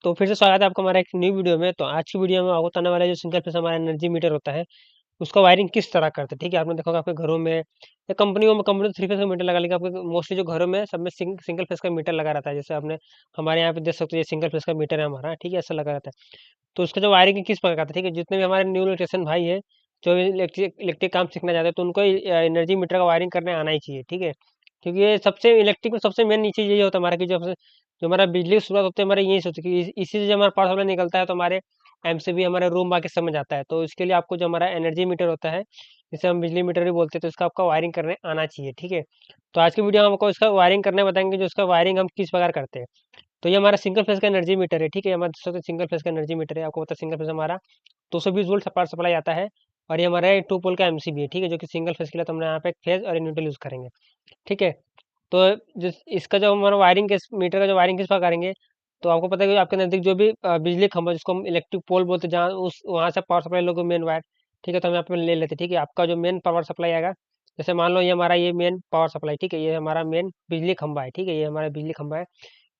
तो फिर से स्वागत है आपका हमारा एक न्यू वीडियो में। तो आज की वीडियो में आपको बताने वाला है जो सिंगल फेस हमारा एनर्जी मीटर होता है, उसका वायरिंग किस तरह करते हैं। ठीक है, आपने देखा होगा आपके घरों में या कंपनियों में, कंपनी थ्री फेस का मीटर लगा, लेकिन आपके मोस्टली जो घरों में सब में सिंगल फेस का मीटर लगा रहता है। जैसे आपने हमारे यहाँ पे देख सकते हो, ये सिंगल फेस का मीटर है हमारा। ठीक है, ऐसा लगा रहता है। तो उसका जो वायरिंग किस प्रकार का था, ठीक है, जितने भी हमारे न्यू इलेक्ट्रिशियन भाई है जो इलेक्ट्रिक इलेक्ट्रिक काम सीखना चाहते हैं, तो उनको एनर्जी मीटर का वायरिंग करने आना ही चाहिए। ठीक है, क्योंकि ये सबसे इलेक्ट्रिक में सबसे मेन चीज़ यही होता है हमारा कि जो हमारा बिजली की शुरुआत होती है हमारे यहीं से होती है कि इसी से जब हमारा पावर सप्लाई निकलता है तो हमारे एमसीबी हमारे रूम बाकी सब में जाता है। तो इसके लिए आपको जो हमारा एनर्जी मीटर होता है, जिसे हम बिजली मीटर भी बोलते हैं, तो इसका आपका वायरिंग करने आना चाहिए। ठीक है, तो आज की वीडियो में हमको इसका वायरिंग करने बताएंगे, जो इसका वायरिंग हम किस प्रकार करते हैं। तो ये हमारा सिंगल फेस का एनर्जी मीटर है। ठीक है, हमारा सबसे सिंगल फेस का एनर्जी मीटर है। आपको पता है सिंगल फेस हमारा 220 वोल्ट पावर सप्लाई आता है, और ये हमारा 2 पोल का एमसीबी है। ठीक है, जो कि सिंगल फेस के लिए तो हमने यहाँ पे फेज और न्यूट्रल यूज करेंगे। ठीक है, तो जिस इसका जो हमारा वायरिंग के मीटर का जो वायरिंग किस प्रकार करेंगे, तो आपको पता है कि आपके नज़दीक जो भी बिजली खंभा जिसको हम इलेक्ट्रिक पोल बोलते हैं, जहाँ उस वहाँ से पावर सप्लाई लोग मेन वायर। ठीक है, तो हम यहाँ पे ले लेते हैं। ठीक है, आपका जो मेन पावर सप्लाई आएगा, जैसे मान लो ये हमारा ये मेन पावर सप्लाई। ठीक है, ये हमारा मेन बिजली खंभा है। ठीक है, ये हमारा बिजली खंभा है।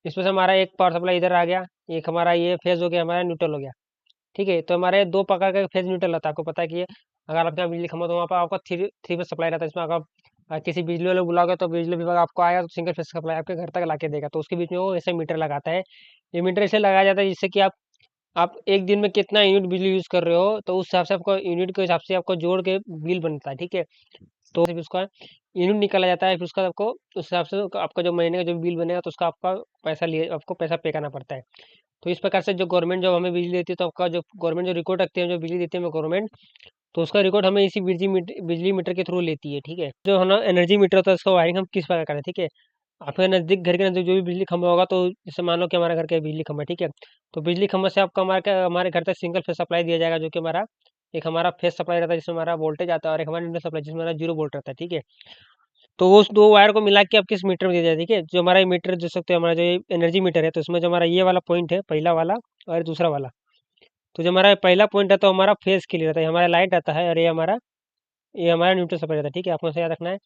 इसमें से हमारा एक पावर सप्लाई इधर आ गया, एक हमारा ये फेज हो गया, हमारा न्यूट्रल हो गया। ठीक है, तो हमारे दो प्रकार का फेज न्यूट्रल रहता है। आपको पता है कि अगर आपके यहाँ बिजली खंभा, तो वहाँ पर आपका थ्री थ्री फेज सप्लाई रहता है। इसमें अगर आप किसी बिजली वाले को बुलाओगे तो बिजली विभाग आपको आएगा, तो सिंगल फेज सप्लाई आपके घर तक ला के देगा। तो उसके बीच में वो ऐसे मीटर लगाता है। ये मीटर ऐसे लगाया जाता है जिससे कि आप एक दिन में कितना यूनिट बिजली यूज कर रहे हो, तो उस हिसाब से आपको यूनिट के हिसाब से आपको जोड़ के बिल बनता है। ठीक है, तो फिर उसका यूनिट निकाला जाता है, फिर उसका आपको उस हिसाब से आपका जो महीने का जो बिल बनेगा, तो उसका आपको पैसा पे करना पड़ता है। तो इस प्रकार से जो गवर्नमेंट जब हमें बिजली देती है, तो आपका जो गवर्नमेंट जो रिकॉर्ड रखते हैं, जो बिजली देती है हमें गवर्नमेंट, तो उसका रिकॉर्ड हमें इसी बिजली मीटर के थ्रू लेती है। ठीक है, जो है ना एनर्जी मीटर होता है, उसका वायरिंग हम किस प्रकार करें। ठीक है, आपके नज़दीक घर के नज़दीक जो भी बिजली खंभा होगा, तो जैसे मान लो कि हमारे घर का बिजली खंभा है। ठीक है, तो बिजली खंभा से आपका हमारे घर तक सिंगल फेज सप्लाई दिया जाएगा, जो कि हमारा एक हमारा फेज सप्लाई रहता है जिसमें हमारा वोल्टेज आता है, और एक हमारा न्यूट्रल सप्लाई जिसमें हमारा 0 वोल्ट रहता है। ठीक है, तो वो उस दो वायर को मिला के आप किस मीटर में दिया जाए। ठीक है, जो हमारा ये मीटर देख सकते हो, हमारा जो एनर्जी मीटर है, तो उसमें जो हमारा ये वाला पॉइंट है, पहला वाला और दूसरा वाला, तो जो हमारा पहला पॉइंट है तो हमारा फेज के लिए रहता है, हमारा लाइट आता है, और ये हमारा न्यूट्रल सप्लाई रहता है। ठीक है, आपको ऐसे याद रखना है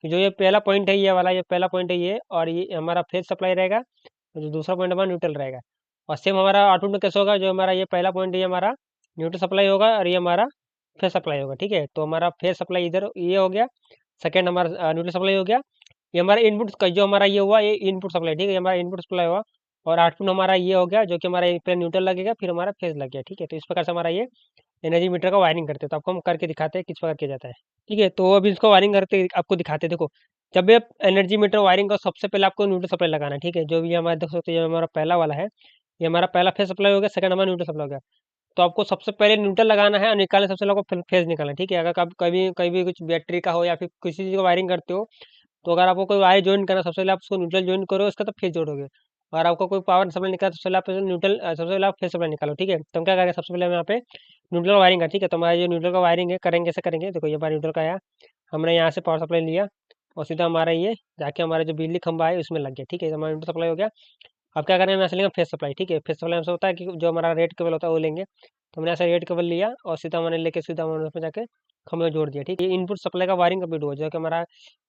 कि जो ये पहला पॉइंट है ये वाला, ये पहला पॉइंट है ये, और ये हमारा फेज सप्लाई रहेगा, और जो दूसरा पॉइंट हमारा न्यूट्रल रहेगा। और सेम हमारा आउटपुट में कैसे होगा, जो हमारा ये पहला पॉइंट है ये हमारा न्यूट्रल सप्लाई होगा, और ये हमारा फेज सप्लाई होगा। ठीक है, तो हमारा फेज सप्लाई इधर ये हो गया, सेकेंड हमारा न्यूट्रल सप्लाई हो गया। ये हमारा इनपुट का जो हमारा ये हुआ, ये इनपुट सप्लाई। ठीक है, ये हमारा इनपुट सप्लाई हुआ, और आउटपुट हमारा ये हो गया, जो कि हमारा पहले न्यूट्रल लगेगा, फिर हमारा फेज लग गया। ठीक है, तो इस प्रकार से हमारा ये एनर्जी मीटर का वायरिंग करते हैं। तो आपको हम करके दिखाते हैं किस प्रकार किया जाता है। ठीक है, तो अभी इसको वायरिंग करते आपको दिखाते हैं। देखो, जब भी आप एनर्जी मीटर वायरिंग का सबसे पहले आपको न्यूट्रल सप्लाई लगाना है। ठीक है, जो भी हमारा देख सकते हो, ये हमारा पहला वाला है, ये हमारा पहला फेज सप्लाई हो गया, सेकंड हमारा न्यूट्रल सप्लाई हो गया। तो आपको सबसे पहले न्यूट्रल लगाना है, और निकालने सबसे पहले आपको फेज निकालना है। ठीक है, अगर कभी कभी कुछ बैटरी का हो या फिर किसी चीज़ का वायरिंग करते हो, तो अगर आपको कोई वायर ज्वाइन करना, सबसे पहले आप उसको न्यूट्रल ज्वाइन करो, उसका तो फेज जोड़ोगे। और आपको कोई पावर सप्लाई निकाला, तो सबसे पहले आप सबसे पहले आप फेज सप्लाई निकालो। ठीक है, तो हम क्या करेंगे, सबसे पहले हम यहाँ पे न्यूट्रल वायरिंग है। ठीक है, तो हमारा जो न्यूट्रल का वायरिंग है करेंगे, कैसे करेंगे, देखो ये हमारा न्यूट्रल का आया, हमने यहाँ से पावर सप्लाई लिया, और सीधा हमारा ये जाके हमारा जो बिजली खंभा है उसमें लग गया। ठीक है, तो हमारा न्यूट्रल सप्लाई हो गया। अब क्या करेंगे, यहाँ से लेंगे फेस सप्लाई। ठीक है, फेस सप्लाई हमसे होता है कि जो हमारा रेड केबल होता है वो लेंगे, तो हमने ऐसा रेड केबल लिया, और सीधा हमने लेके सीधा हमने उसमें जाके खंभे में जोड़ दिया। ठीक है, ये इनपुट सप्लाई का वायरिंग कंप्लीट हुआ, जो कि हमारा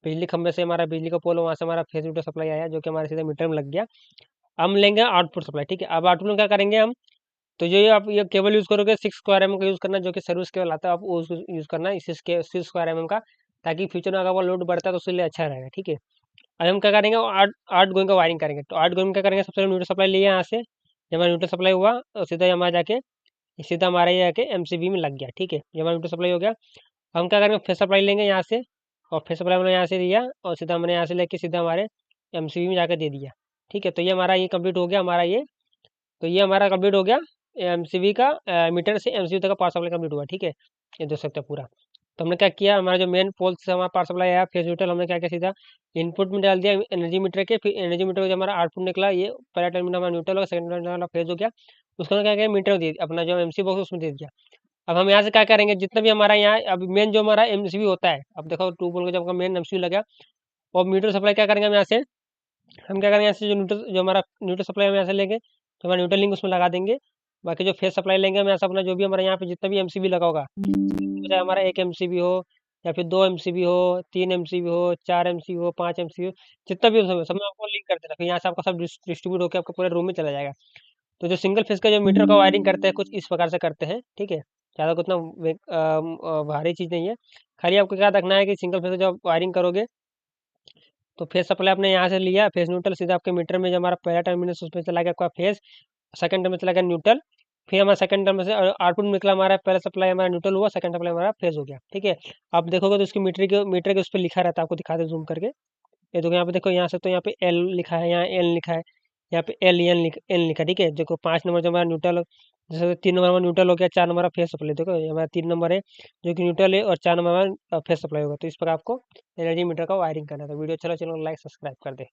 बिजली खंभे से हमारा बिजली का पोल, वहाँ से हमारा फेस मीटर सप्लाई आया, जो कि हमारे सीधे मीटर में लग गया। हम लेंगे आउटपुट सप्लाई। ठीक है, अब आउटपुट में क्या करेंगे हम, तो जो ये आप ये केबल यूज़ करोगे 6 स्क्वायर mm का यूज़ करना, जो कि सर्विस केबल आता है, आप वो यूज़ करना है 6 स्क्वायर mm का, ताकि फ्यूचर में अगर वो लोड बढ़ता है तो उसके लिए अच्छा रहेगा। ठीक है, अब हम क्या करेंगे, आठ आठ गोइंग का वायरिंग करेंगे। तो 8 गोइंग क्या करेंगे, सबसे पहले न्यूट्रल सप्लाई लिए यहाँ से, जब हमारा न्यूट्रल सप्लाई हुआ, और सीधा हमारा जाके सीधा हमारे ये जाके एमसीबी में लग गया। ठीक है, ये हमारा न्यूट्रल सप्लाई हो गया। हम क्या करेंगे, फेस सप्लाई लेंगे यहाँ से, और फेस सप्लाई हमने यहाँ से दिया, और सीधा हमने यहाँ से लेके सीधा हमारे एमसीबी में जाकर दे दिया। ठीक है, तो ये हमारा ये कंप्लीट हो गया हमारा ये, तो ये हमारा कंप्लीट हो गया एमसीबी का, मीटर से एमसीबी तक का पावर सप्लाई कंप्लीट हुआ। ठीक है, ये देख सकते हैं पूरा। तो हमने क्या किया, हमारा जो मेन पोल से हमारा पावर सप्लाई आया फेज न्यूट्रल, हमने क्या किया, सीधा इनपुट में डाल दिया एनर्जी मीटर के, फिर एनर्जी मीटर का जो हमारा आउटपुट निकला, ये पहला टर्मिनल हमारा न्यूट्रल होगा, सेकंड टर्मिनल हमारा फेज हो गया, उसको हमने क्या किया, मीटर में दे दिया, अपना जो एमसी बॉक्स उसमें दे दिया। अब हम यहाँ से क्या करेंगे, जितना भी हमारा यहाँ अब मेन जो हमारा एमसीबी होता है, अब देखो 2 पोल का जब मेन एमसीबी लगा, और मीटर सप्लाई क्या करेंगे हम यहाँ से, हम क्या करेंगे, यहाँ से जो हमारा न्यूट्रल सप्लाई हम यहाँ से लेंगे, तो हमारा न्यूट्रल लिंक उसमें लगा देंगे। बाकी जो फेस सप्लाई लेंगे हम यहाँ से अपना, जो भी हमारे यहाँ पे जितना भी एमसीबी लगा होगा, चाहे हमारा 1 एमसीबी हो, या फिर 2 एमसीबी हो, 3 एमसीबी हो, 4 एमसीबी हो, 5 एमसीबी हो, जितना भी हो सब सब में आपको लिंक कर देना, फिर यहाँ से आपका सब डिस्ट्रीब्यूट होकर आपके पूरे रूम में चला जाएगा। तो जो सिंगल फेज का जो मीटर का वायरिंग करते हैं कुछ इस प्रकार से करते हैं, ठीक है। ज़्यादा उतना भारी चीज़ नहीं है। खाली आपको क्या रखना है कि सिंगल फेज जब वायरिंग करोगे तो फेज सप्लाई आपने यहाँ से लिया, फेज न्यूट्रल सीधा आपके मीटर में जो हमारा पहला टर्मिनल उसमें चला गया आपका फेज, सेकंड टर्म में चला गया न्यूट्रल, फिर हमारा सेकंड टर्म से आउटपुट निकला हमारा, पहला सप्लाई हमारा न्यूट्रल हुआ, सेकंड सप्लाई हमारा फेज हो गया, ठीक है। आप देखोगे तो उसकी मीटर के उस पर लिखा रहता है, आपको दिखा दे जूम करके। ये देखो यहाँ पे, देखो यहाँ से तो यहाँ पे एल लिखा है, यहाँ एल लिखा है, यहाँ पे एन लिखा है, ठीक है। देखो 5 नंबर जो हमारा न्यूट्रल, जैसे 3 नंबर हमारा न्यूट्रल हो गया, 4 नंबर हमारा फेस सप्लाई, देखो ये हमारा 3 नंबर है जो कि न्यूट्रल है, और 4 नंबर हमारा फेस सप्लाई होगा। तो इस पर आपको एनर्जी मीटर का वायरिंग करना था। वीडियो चलो चलो लाइक सब्सक्राइब कर दे।